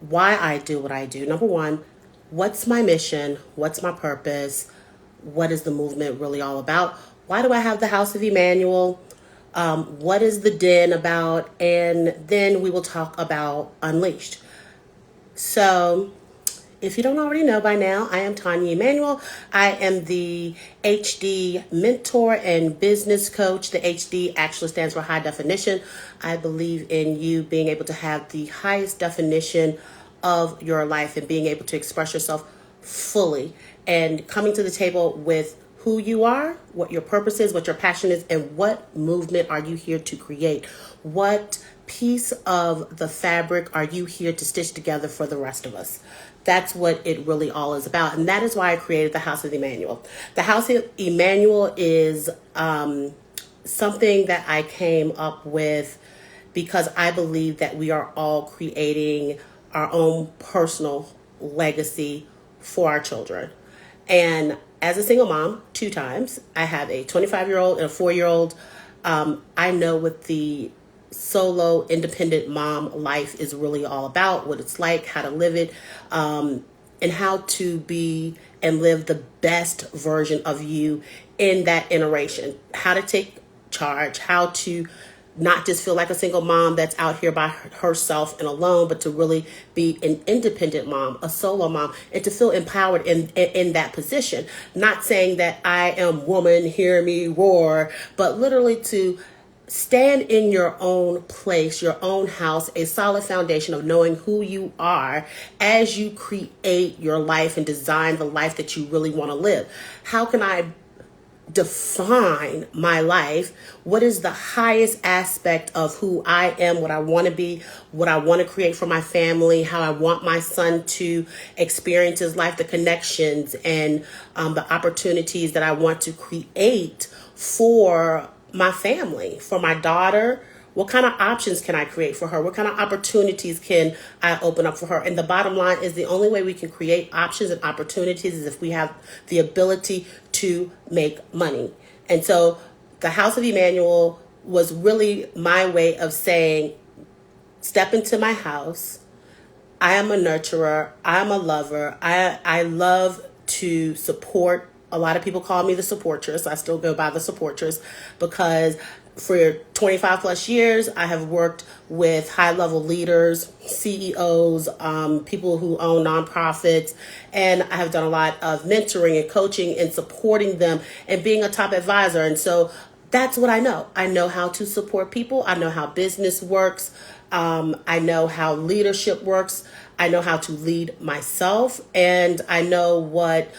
why I do what I do. Number one, what's my mission? What's my purpose? What is the movement really all about? Why do I have the House of Emanuel? What is the Den about? And then we will talk about Unleashed. So, if you don't already know by now, I am Tonia Emanuel. I am the HD mentor and business coach. The HD actually stands for high definition. I believe in you being able to have the highest definition of your life and being able to express yourself fully and coming to the table with who you are, what your purpose is, what your passion is, and what movement are you here to create? What piece of the fabric are you here to stitch together for the rest of us? That's what it really all is about. And that is why I created the House of Emanuel. The House of Emanuel is something that I came up with because I believe that we are all creating our own personal legacy for our children. And as a single mom, 2 times, I have a 25-year-old and a 4-year-old. I know what the solo independent mom life is really all about, what it's like, how to live it, and how to be and live the best version of you in that iteration, how to take charge, how to not just feel like a single mom that's out here by herself and alone, but to really be an independent mom, a solo mom, and to feel empowered in that position. Not saying that I am woman, hear me roar, but literally to stand in your own place, your own house, a solid foundation of knowing who you are as you create your life and design the life that you really want to live. How can I define my life? What is the highest aspect of who I am, what I want to be, what I want to create for my family, how I want my son to experience his life, the connections and the opportunities that I want to create for my family, for my daughter. What kind of options can I create for her? What kind of opportunities can I open up for her? And the bottom line is the only way we can create options and opportunities is if we have the ability to make money. And so the House of Emanuel was really my way of saying, step into my house. I am a nurturer. I'm a lover. I love to support. A lot of people call me the supportress. I still go by the supportress because for 25 plus years, I have worked with high level leaders, CEOs, people who own nonprofits, and I have done a lot of mentoring and coaching and supporting them and being a top advisor. And so that's what I know. I know how to support people. I know how business works. I know how leadership works. I know how to lead myself, and I know what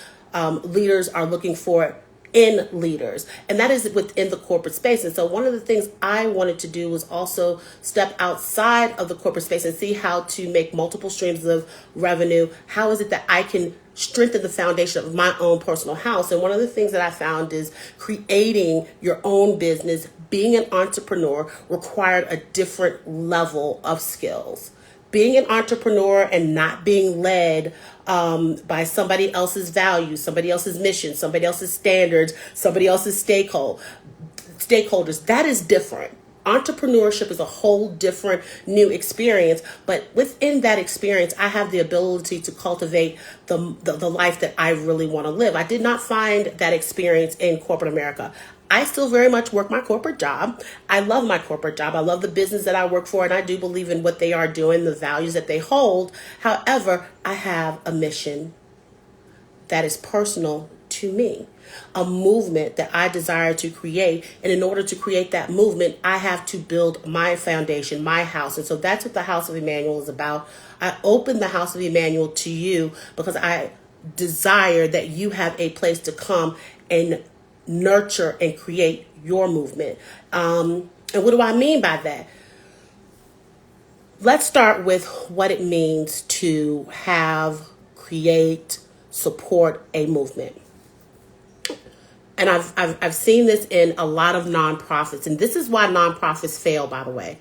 leaders are looking for in leaders, and that is within the corporate space. And so one of the things I wanted to do was also step outside of the corporate space and see how to make multiple streams of revenue. How is it that I can strengthen the foundation of my own personal house? And one of the things that I found is creating your own business, being an entrepreneur required a different level of skills. Being an entrepreneur and not being led by somebody else's values, somebody else's mission, somebody else's standards, somebody else's stakeholders, that is different. Entrepreneurship is a whole different new experience, but within that experience, I have the ability to cultivate the life that I really want to live. I did not find that experience in corporate America. I still very much work my corporate job. I love my corporate job. I love the business that I work for, and I do believe in what they are doing, the values that they hold. However, I have a mission that is personal to me, a movement that I desire to create. And in order to create that movement, I have to build my foundation, my house. And so that's what the House of Emanuel is about. I open the House of Emanuel to you because I desire that you have a place to come and nurture and create your movement. And what do I mean by that? Let's start with what it means to have, create, support a movement. And I've seen this in a lot of nonprofits, and this is why nonprofits fail, by the way.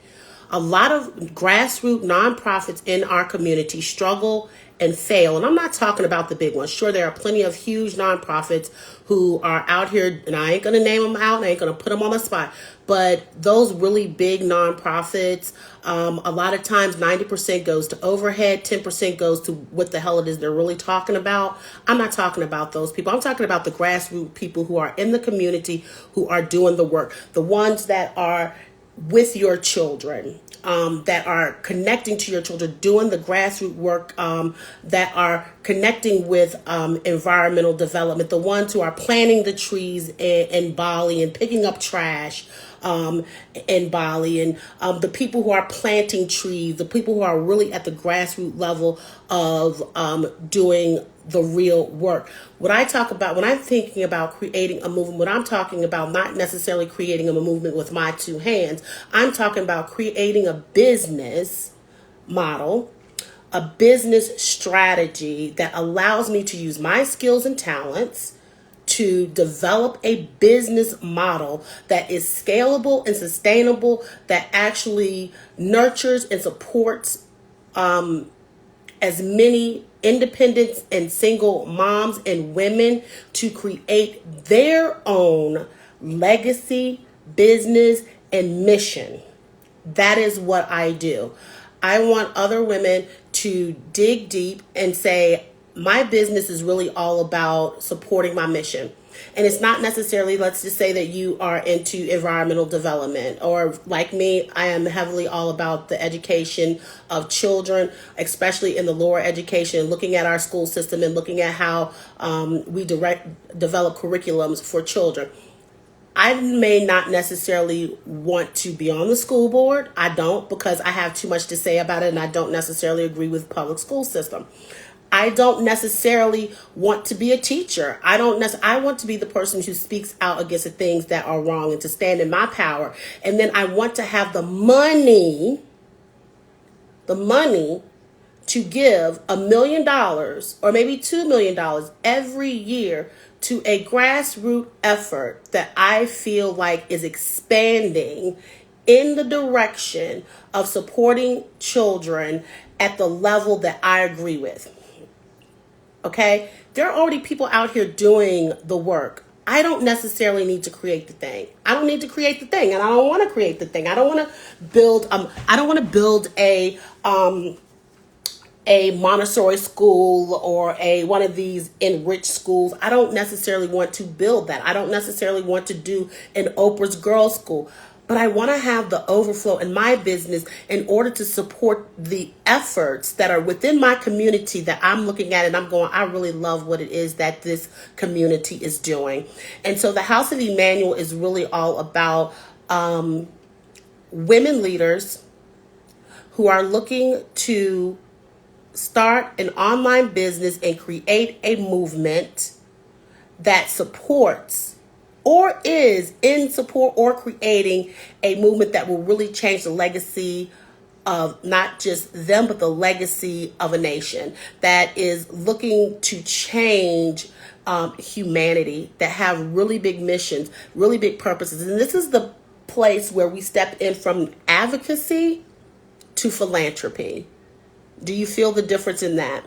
A lot of grassroots nonprofits in our community struggle and fail. And I'm not talking about the big ones. Sure, there are plenty of huge nonprofits who are out here, and I ain't going to name them out. I ain't going to put them on the spot. But those really big nonprofits, a lot of times 90% goes to overhead, 10% goes to what the hell it is they're really talking about. I'm not talking about those people. I'm talking about the grassroots people who are in the community, who are doing the work, the ones that are with your children, that are connecting to your children, doing the grassroots work, that are connecting with environmental development, the ones who are planting the trees in Bali and picking up trash in Bali, and the people who are planting trees, the people who are really at the grassroots level of doing the real work. What I talk about when I'm thinking about creating a movement, what I'm talking about not necessarily creating a movement with my two hands. I'm talking about creating a business model, a business strategy that allows me to use my skills and talents to develop a business model that is scalable and sustainable, that actually nurtures and supports as many independent and single moms and women to create their own legacy, business, and mission. That is what I do. I want other women to dig deep and say, my business is really all about supporting my mission. And it's not necessarily, let's just say that you are into environmental development, or like me, I am heavily all about the education of children, especially in the lower education, looking at our school system and looking at how we develop curriculums for children. I may not necessarily want to be on the school board. I don't, because I have too much to say about it, and I don't necessarily agree with the public school system. I don't necessarily want to be a teacher. I want to be the person who speaks out against the things that are wrong and to stand in my power. And then I want to have the money to give $1 million or maybe $2 million every year to a grassroots effort that I feel like is expanding in the direction of supporting children at the level that I agree with. Okay? There are already people out here doing the work. I don't necessarily need to create the thing. I don't need to create the thing, and I don't want to create the thing. I don't want to build a Montessori school or one of these enriched schools. I don't necessarily want to build that. I don't necessarily want to do an Oprah's Girls School. But I want to have the overflow in my business in order to support the efforts that are within my community that I'm looking at and I'm going, I really love what it is that this community is doing. And so the House of Emanuel is really all about women leaders who are looking to start an online business and create a movement that supports or is in support or creating a movement that will really change the legacy of not just them, but the legacy of a nation that is looking to change humanity, that have really big missions, really big purposes. And this is the place where we step in from advocacy to philanthropy. Do you feel the difference in that?